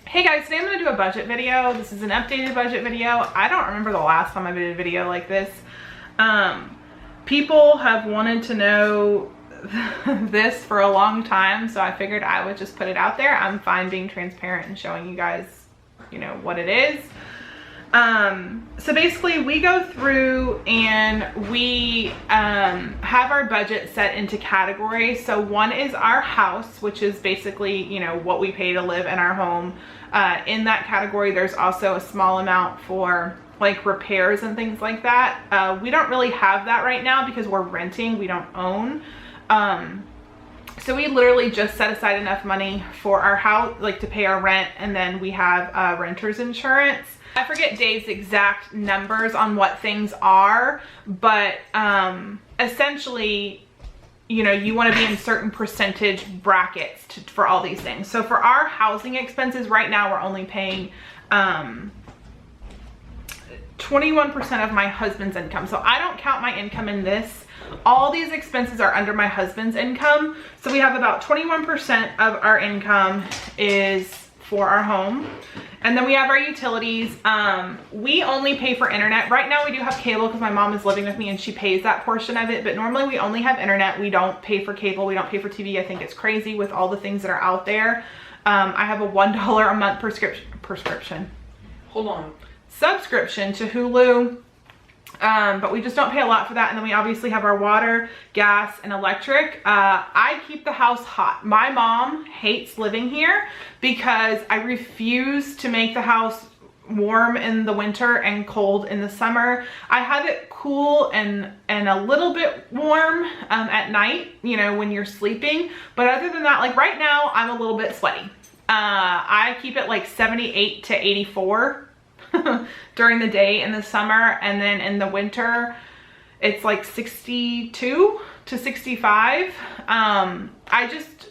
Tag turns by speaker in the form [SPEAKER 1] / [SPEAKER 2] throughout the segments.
[SPEAKER 1] Hey guys, today I'm going to do a budget video. This is an updated budget video. I don't remember the last time I did a video like this. People have wanted to know this for a long time, so I figured I would just put it out there. I'm fine being transparent and showing you guys, you know, what it is. So basically we go through and we have our budget set into categories. So one is our house, which is basically, you know, what we pay to live in our home. In that category, there's also a small amount for like repairs and things like that. We don't really have that right now because we're renting, we don't own. So we literally just set aside enough money for our house, like to pay our rent, and then we have renter's insurance. I forget Dave's exact numbers on what things are, but essentially, you know, you want to be in certain percentage brackets for all these things. So for our housing expenses right now, we're only paying 21% of my husband's income. So I don't count my income in this. All these expenses are under my husband's income. So we have about 21% of our income is for our home. And then we have our utilities. We only pay for internet. Right now we do have cable because my mom is living with me and she pays that portion of it. But normally we only have internet. We don't pay for cable. We don't pay for TV. I think it's crazy with all the things that are out there. I have a $1 a month subscription to Hulu. But we just don't pay a lot for that. And then we obviously have our water, gas, and electric. I keep the house hot. My mom hates living here because I refuse to make the house warm in the winter and cold in the summer. I have it cool and a little bit warm at night, you know, when you're sleeping. But other than that, like right now, I'm a little bit sweaty. I keep it like 78 to 84. During the day in the summer, and then in the winter it's like 62 to 65. I just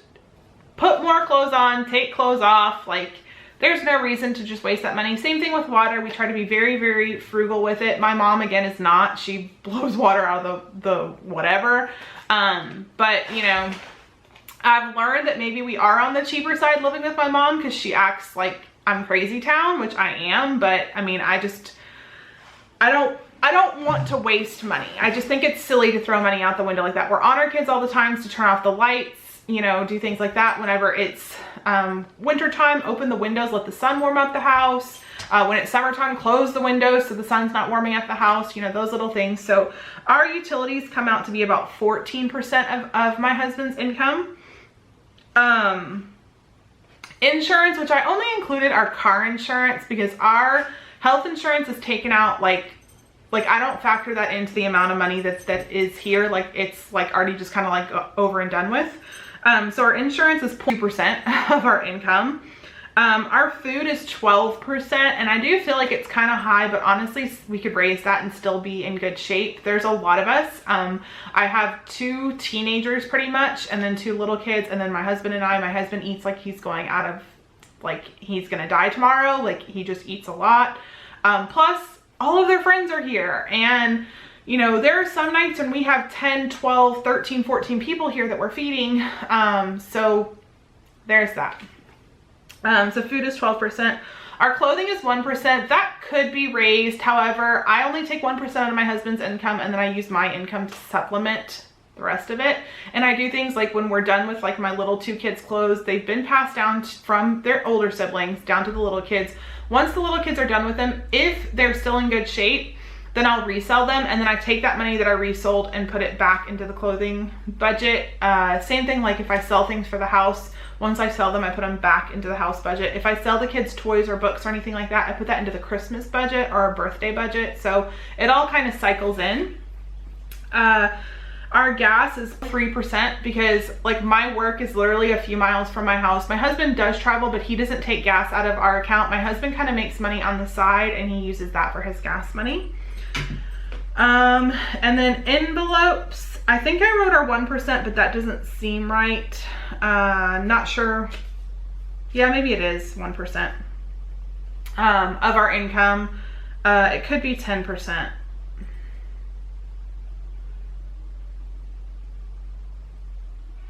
[SPEAKER 1] put more clothes on, take clothes off. Like there's no reason to just waste that money. Same thing with water. We try to be very, very frugal with it. My mom again is not. She blows water out of the whatever. But you know, I've learned that maybe we are on the cheaper side living with my mom because she acts like I'm crazy town, which I am, but I mean, I don't want to waste money. I just think it's silly to throw money out the window like that. We're on our kids all the time to turn off the lights, you know, do things like that. Whenever it's winter time, open the windows, let the sun warm up the house. When it's summertime, close the windows so the sun's not warming up the house, you know, those little things. So our utilities come out to be about 14% of my husband's income. Insurance, which I only included our car insurance because our health insurance is taken out like I don't factor that into the amount of money that is here. Like it's like already just kind of like over and done with. So our insurance is 0.2% of our income. Our food is 12%, and I do feel like it's kind of high, but honestly we could raise that and still be in good shape. There's a lot of us. I have 2 teenagers pretty much, and then 2 little kids, and then my husband and I. My husband eats like he's going out of, like he's gonna die tomorrow. Like he just eats a lot. Plus all of their friends are here, and you know, there are some nights when we have 10, 12, 13, 14 people here that we're feeding. So there's that. So food is 12%. Our clothing is 1%. That could be raised. However, I only take 1% of my husband's income, and then I use my income to supplement the rest of it. And I do things like when we're done with like my little 2 kids' clothes, they've been passed down from their older siblings down to the little kids. Once the little kids are done with them, if they're still in good shape, then I'll resell them, and then I take that money that I resold and put it back into the clothing budget. Same thing like if I sell things for the house, once I sell them, I put them back into the house budget. If I sell the kids toys or books or anything like that, I put that into the Christmas budget or a birthday budget. So it all kind of cycles in. Our gas is 3% because like my work is literally a few miles from my house. My husband does travel, but he doesn't take gas out of our account. My husband kind of makes money on the side, and he uses that for his gas money. And then envelopes, I think I wrote our 1%, but that doesn't seem right. Not sure. Yeah, maybe it is 1% of our income. It could be 10%.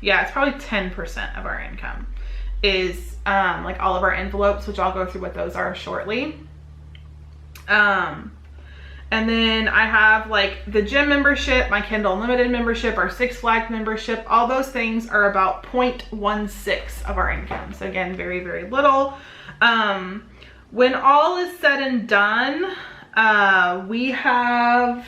[SPEAKER 1] Yeah, it's probably 10% of our income. is like all of our envelopes, which I'll go through what those are shortly. And then I have like the gym membership, my Kindle Unlimited membership, our Six Flags membership. All those things are about 0.16 of our income. So again, very, very little. When all is said and done, we have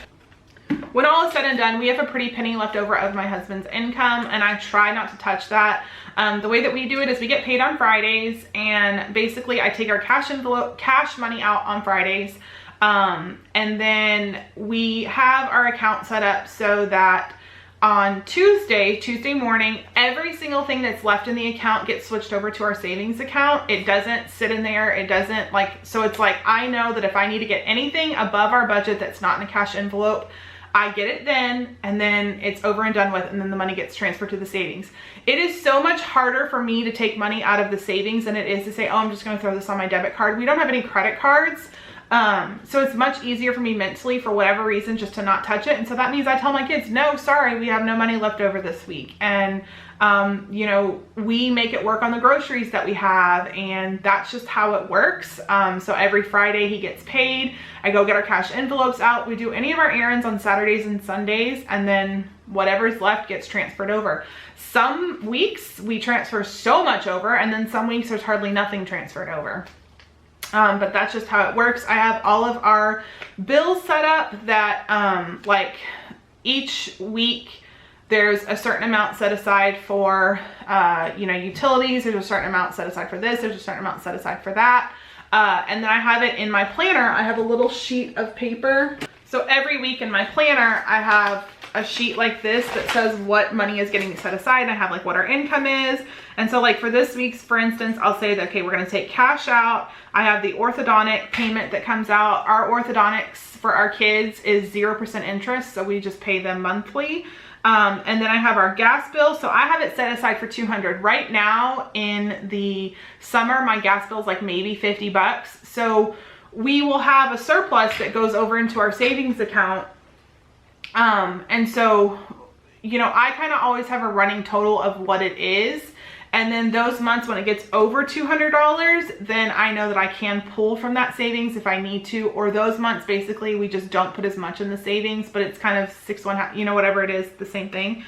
[SPEAKER 1] a pretty penny left over of my husband's income, and I try not to touch that. The way that we do it is we get paid on Fridays, and basically I take our cash money out on Fridays. And then we have our account set up so that on Tuesday morning, every single thing that's left in the account gets switched over to our savings account. It doesn't sit in there. It doesn't so it's like, I know that if I need to get anything above our budget that's not in a cash envelope, I get it then, and then it's over and done with, and then the money gets transferred to the savings. It is so much harder for me to take money out of the savings than it is to say, oh, I'm just going to throw this on my debit card. We don't have any credit cards. So it's much easier for me mentally, for whatever reason, just to not touch it. And so that means I tell my kids, no, sorry, we have no money left over this week. And, you know, we make it work on the groceries that we have, and that's just how it works. So every Friday he gets paid. I go get our cash envelopes out. We do any of our errands on Saturdays and Sundays, and then whatever's left gets transferred over. Some weeks we transfer so much over, and then some weeks there's hardly nothing transferred over. But that's just how it works. I have all of our bills set up that, like each week there's a certain amount set aside for, you know, utilities. There's a certain amount set aside for this. There's a certain amount set aside for that. And then I have it in my planner. I have a little sheet of paper. So every week in my planner, I have a sheet like this that says what money is getting set aside. And I have like what our income is. And so like for this week's, for instance, I'll say that, okay, we're going to take cash out. I have the orthodontic payment that comes out. Our orthodontics for our kids is 0% interest. So we just pay them monthly. And then I have our gas bill. So I have it set aside for $200 right now. In the summer, my gas bill is like maybe $50. So we will have a surplus that goes over into our savings account. And so, you know, I kind of always have a running total of what it is. And then those months when it gets over $200, then I know that I can pull from that savings if I need to. Or those months, basically, we just don't put as much in the savings, but it's kind of 6-1, you know, whatever it is, the same thing.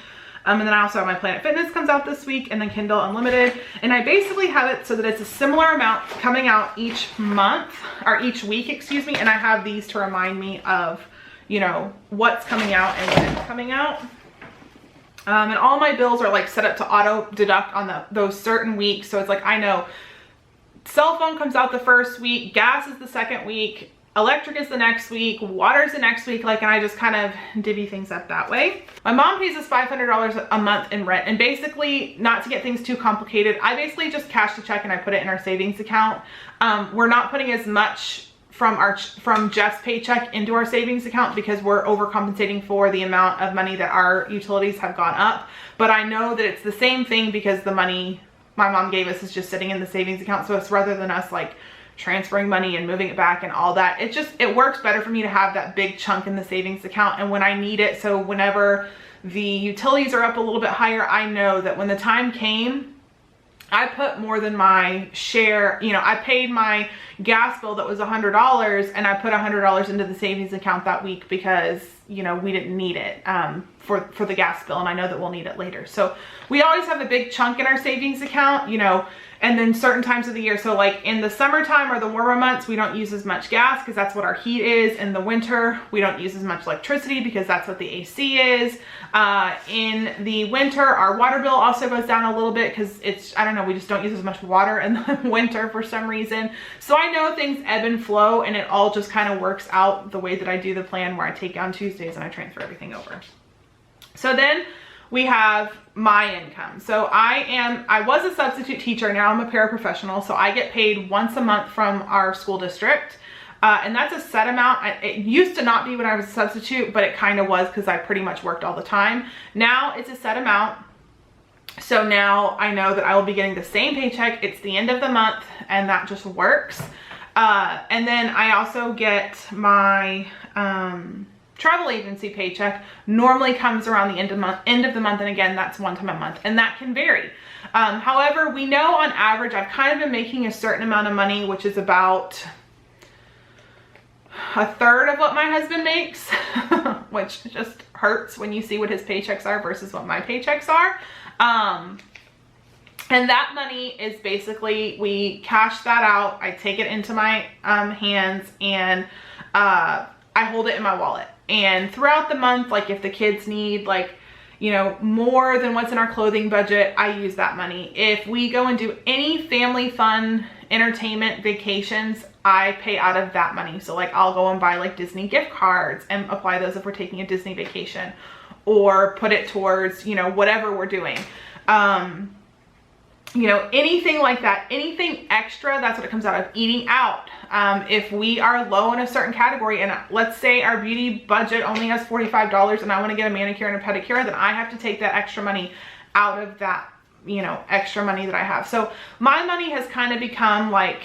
[SPEAKER 1] And then I also have my Planet Fitness comes out this week, and then Kindle Unlimited. And I basically have it so that it's a similar amount coming out each month, or each week, excuse me. And I have these to remind me of, you know, what's coming out and when it's coming out. And all my bills are like set up to auto deduct on those certain weeks. So it's like, I know cell phone comes out the first week, gas is the second week, electric is the next week, water is the next week. Like, and I just kind of divvy things up that way. My mom pays us $500 a month in rent. And basically, not to get things too complicated, I basically just cash the check and I put it in our savings account. We're not putting as much from Jeff's paycheck into our savings account because we're overcompensating for the amount of money that our utilities have gone up. But I know that it's the same thing because the money my mom gave us is just sitting in the savings account. So it's rather than us like transferring money and moving it back and all that, it works better for me to have that big chunk in the savings account. And when I need it, so whenever the utilities are up a little bit higher, I know that when the time came, I put more than my share. You know, I paid my gas bill that was $100, and I put $100 into the savings account that week because, you know, we didn't need it for the gas bill, and I know that we'll need it later. So we always have a big chunk in our savings account, you know, and then certain times of the year. So like in the summertime or the warmer months, we don't use as much gas because that's what our heat is. In the winter, we don't use as much electricity because that's what the AC is. In the winter, our water bill also goes down a little bit because it's, I don't know, we just don't use as much water in the winter for some reason. So I know things ebb and flow, and it all just kind of works out the way that I do the plan, where I take on Tuesdays and I transfer everything over. So then we have my income. So I was a substitute teacher. Now I'm a paraprofessional. So I get paid once a month from our school district. And that's a set amount. It used to not be when I was a substitute, but it kind of was because I pretty much worked all the time. Now it's a set amount. So now I know that I will be getting the same paycheck. It's the end of the month, and that just works. And then I also get my, travel agency paycheck normally comes around the end of the month. And again, that's one time a month, and that can vary. However, we know on average, I've kind of been making a certain amount of money, which is about a third of what my husband makes, which just hurts when you see what his paychecks are versus what my paychecks are. And that money is basically, we cash that out. I take it into my hands, and I hold it in my wallet. And throughout the month, like if the kids need like, you know, more than what's in our clothing budget, I use that money. If we go and do any family fun, entertainment, vacations, I pay out of that money. So like I'll go and buy like Disney gift cards and apply those if we're taking a Disney vacation, or put it towards, you know, whatever we're doing. You know, anything like that, anything extra, that's what it comes out of. Eating out. If we are low in a certain category, and let's say our beauty budget only has $45 and I want to get a manicure and a pedicure, then I have to take that extra money out of that, you know, extra money that I have. So my money has kind of become like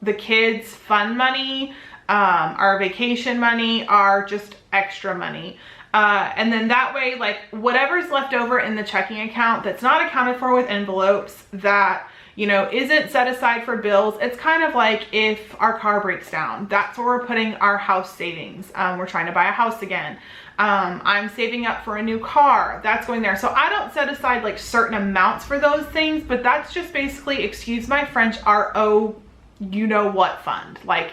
[SPEAKER 1] the kids' fun money, our vacation money, our just extra money. And then that way, like whatever's left over in the checking account that's not accounted for with envelopes, that, you know, isn't set aside for bills. It's kind of like if our car breaks down, that's where we're putting our house savings. We're trying to buy a house again. I'm saving up for a new car, that's going there. So I don't set aside like certain amounts for those things, but that's just basically, excuse my French, our oh, you know what fund. Like,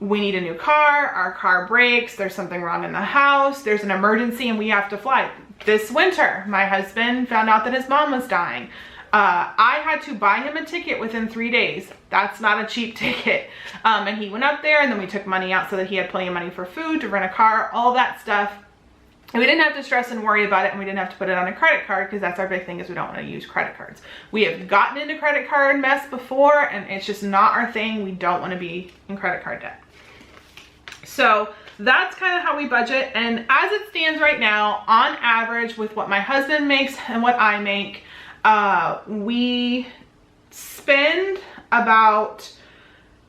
[SPEAKER 1] we need a new car, our car breaks, there's something wrong in the house, there's an emergency and we have to fly. This winter, my husband found out that his mom was dying. I had to buy him a ticket within 3 days. That's not a cheap ticket. And he went up there, and then we took money out so that he had plenty of money for food, to rent a car, all that stuff. And we didn't have to stress and worry about it, and we didn't have to put it on a credit card, because that's our big thing, is we don't want to use credit cards. We have gotten into credit card mess before, and it's just not our thing. We don't want to be in credit card debt. So that's kind of how we budget. And as it stands right now, on average, with what my husband makes and what I make, we spend about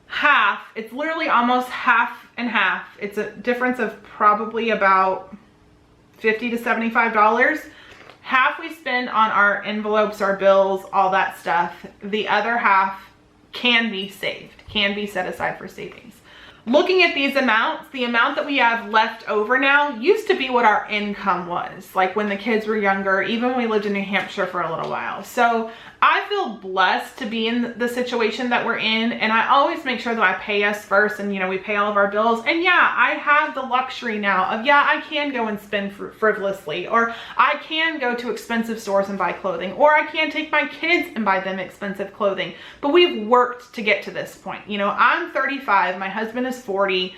[SPEAKER 1] half. It's literally almost half and half. It's a difference of probably about $50 to $75. Half we spend on our envelopes, our bills, all that stuff. The other half can be saved, can be set aside for savings. Looking at these amounts, the amount that we have left over now used to be what our income was, like when the kids were younger, even when we lived in New Hampshire for a little while. So I feel blessed to be in the situation that we're in, and I always make sure that I pay us first, and, you know, we pay all of our bills. And yeah, I have the luxury now of, yeah, I can go and spend frivolously, or I can go to expensive stores and buy clothing, or I can take my kids and buy them expensive clothing. But we've worked to get to this point. You know, I'm 35, my husband is 40.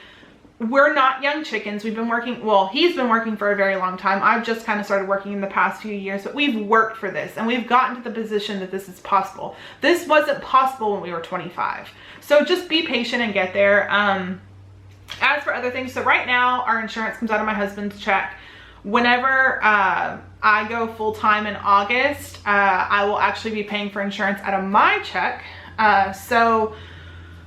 [SPEAKER 1] We're not young chickens. We've been working, well, he's been working for a very long time. I've just kind of started working in the past few years, but we've worked for this, and we've gotten to the position that this is possible. This wasn't possible when we were 25. So just be patient and get there. As for other things, so right now our insurance comes out of my husband's check. Whenever I go full-time in August, I will actually be paying for insurance out of my check. So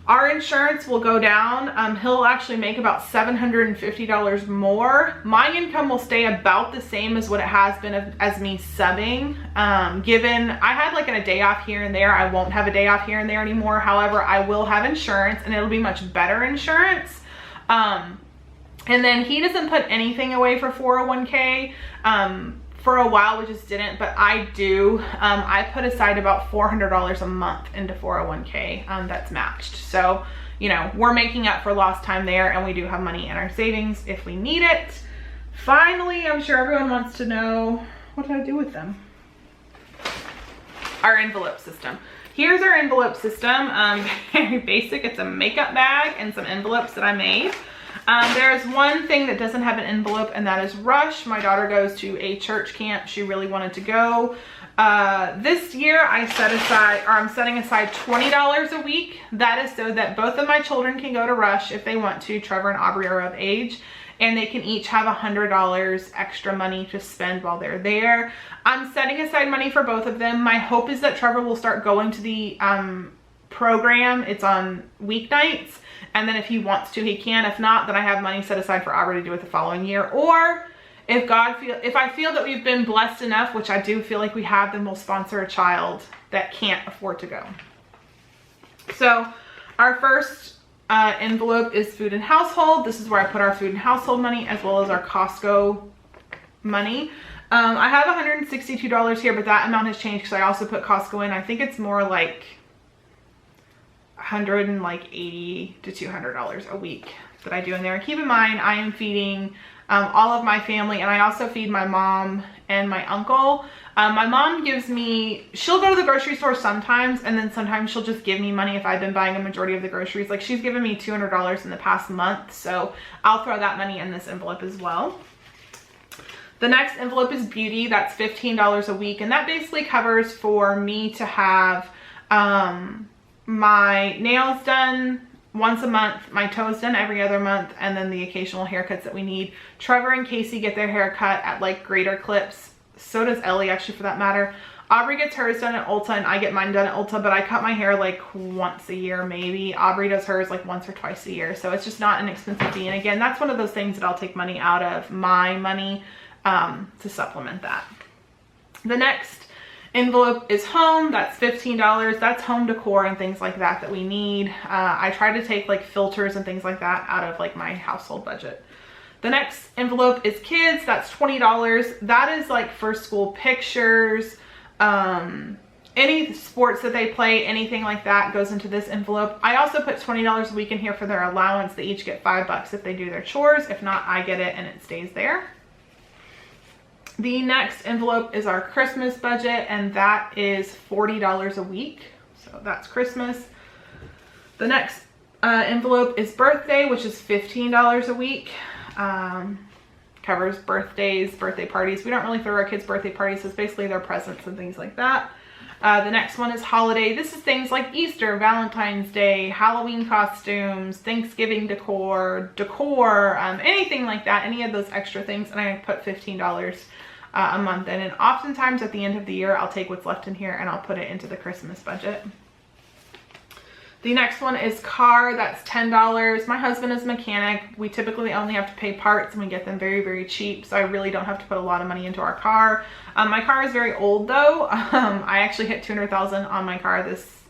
[SPEAKER 1] our insurance will go down. He'll actually make about $750 more. My income will stay about the same as what it has been as me subbing. Given I had like a day off here and there, I won't have a day off here and there anymore. However, I will have insurance, and it'll be much better insurance. And then he doesn't put anything away for 401k. For a while we just didn't, but I do. I put aside about $400 a month into 401k that's matched. So, you know, we're making up for lost time there, and we do have money in our savings if we need it. Finally, I'm sure everyone wants to know, what did I do with them? Our envelope system. Here's our envelope system. Very basic. It's a makeup bag and some envelopes that I made. There's one thing that doesn't have an envelope, and that is Rush. My daughter goes to a church camp. She really wanted to go. This year I'm setting aside $20 a week. That is so that both of my children can go to Rush if they want to. Trevor and Aubrey are of age, and they can each have $100 extra money to spend while they're there. I'm setting aside money for both of them. My hope is that Trevor will start going to the program. It's on weeknights. And then if he wants to, he can. If not, then I have money set aside for Aubrey to do it the following year. Or if I feel that we've been blessed enough, which I do feel like we have, then we'll sponsor a child that can't afford to go. So our first envelope is food and household. This is where I put our food and household money as well as our Costco money. I have $162 here, but that amount has changed because I also put Costco in. I think it's more like $180 to $200 a week that I do in there. And keep in mind, I am feeding all of my family, and I also feed my mom and my uncle. My mom gives me, she'll go to the grocery store sometimes, and then sometimes she'll just give me money if I've been buying a majority of the groceries. Like, she's given me $200 in the past month, so I'll throw that money in this envelope as well. The next envelope is beauty. That's $15 a week, and that basically covers for me to have my nails done once a month, my toes done every other month, and then the occasional haircuts that we need. Trevor and Casey get their hair cut at like Greater Clips. So does Ellie, actually, for that matter. Aubrey gets hers done at Ulta, and I get mine done at Ulta, but I cut my hair like once a year maybe. Aubrey does hers like once or twice a year, so it's just not an expensive fee. And again, that's one of those things that I'll take money out of my money to supplement that. The next envelope is home. That's $15. That's home decor and things like that that we need. I try to take like filters and things like that out of like my household budget. The next envelope is kids. That's $20. That is like for school pictures, any sports that they play, anything like that goes into this envelope. I also put $20 a week in here for their allowance. They each get $5 if they do their chores. If not, I get it and it stays there. The next envelope is our Christmas budget, and that is $40 a week. So that's Christmas. The next envelope is birthday, which is $15 a week. Covers birthdays, birthday parties. We don't really throw our kids birthday parties, so it's basically their presents and things like that. The next one is holiday. This is things like Easter, Valentine's Day, Halloween costumes, Thanksgiving decor, anything like that, any of those extra things, and I put $15 a month in. And oftentimes at the end of the year, I'll take what's left in here and I'll put it into the Christmas budget. The next one is car. That's $10. My husband is a mechanic. We typically only have to pay parts, and we get them very, very cheap, so I really don't have to put a lot of money into our car. My car is very old though. I actually hit 200,000 on my car this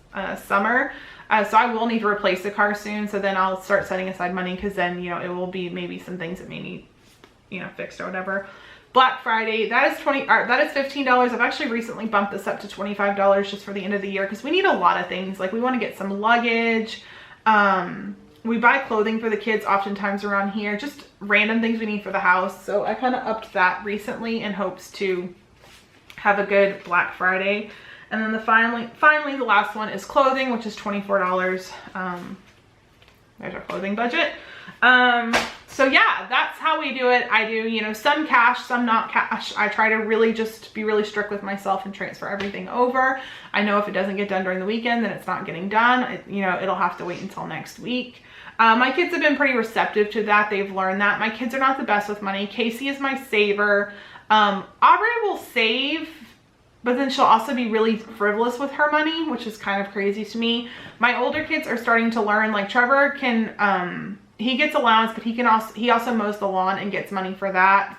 [SPEAKER 1] summer. So I will need to replace the car soon, so then I'll start setting aside money, because then, you know, it will be maybe some things that may need, you know, fixed or whatever. Black Friday, that is $15. I've actually recently bumped this up to $25 just for the end of the year, because we need a lot of things. Like, we want to get some luggage. We buy clothing for the kids oftentimes around here, just random things we need for the house. So I kind of upped that recently in hopes to have a good Black Friday. And then finally the last one is clothing, which is $24. There's our clothing budget. So yeah, that's how we do it. I do, you know, some cash, some not cash. I try to really just be really strict with myself and transfer everything over. I know if it doesn't get done during the weekend, then it's not getting done. You know, it'll have to wait until next week. My kids have been pretty receptive to that. They've learned that. My kids are not the best with money. Casey is my saver. Aubrey will save, but then she'll also be really frivolous with her money, which is kind of crazy to me. My older kids are starting to learn. Like, Trevor can, he gets allowance, but he also mows the lawn and gets money for that.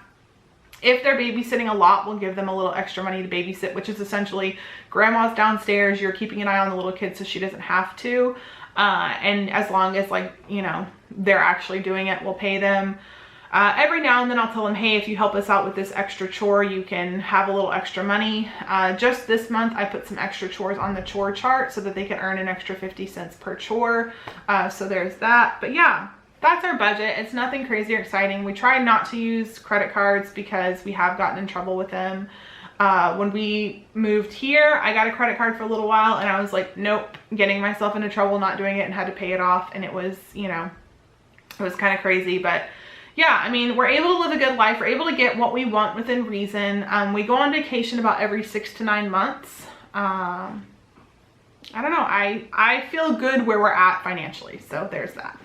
[SPEAKER 1] If they're babysitting a lot, we'll give them a little extra money to babysit, which is essentially grandma's downstairs, you're keeping an eye on the little kid so she doesn't have to. And as long as, like, you know, they're actually doing it, we'll pay them. Every now and then I'll tell them, hey, if you help us out with this extra chore, you can have a little extra money. Just this month, I put some extra chores on the chore chart so that they can earn an extra 50 cents per chore. So there's that. But yeah, that's our budget. It's nothing crazy or exciting. We try not to use credit cards because we have gotten in trouble with them. When we moved here, I got a credit card for a little while and I was like, nope, getting myself into trouble, not doing it, and had to pay it off. And it was, you know, it was kind of crazy. But yeah, I mean, we're able to live a good life. We're able to get what we want within reason. We go on vacation about every 6 to 9 months. I don't know. I feel good where we're at financially. So there's that.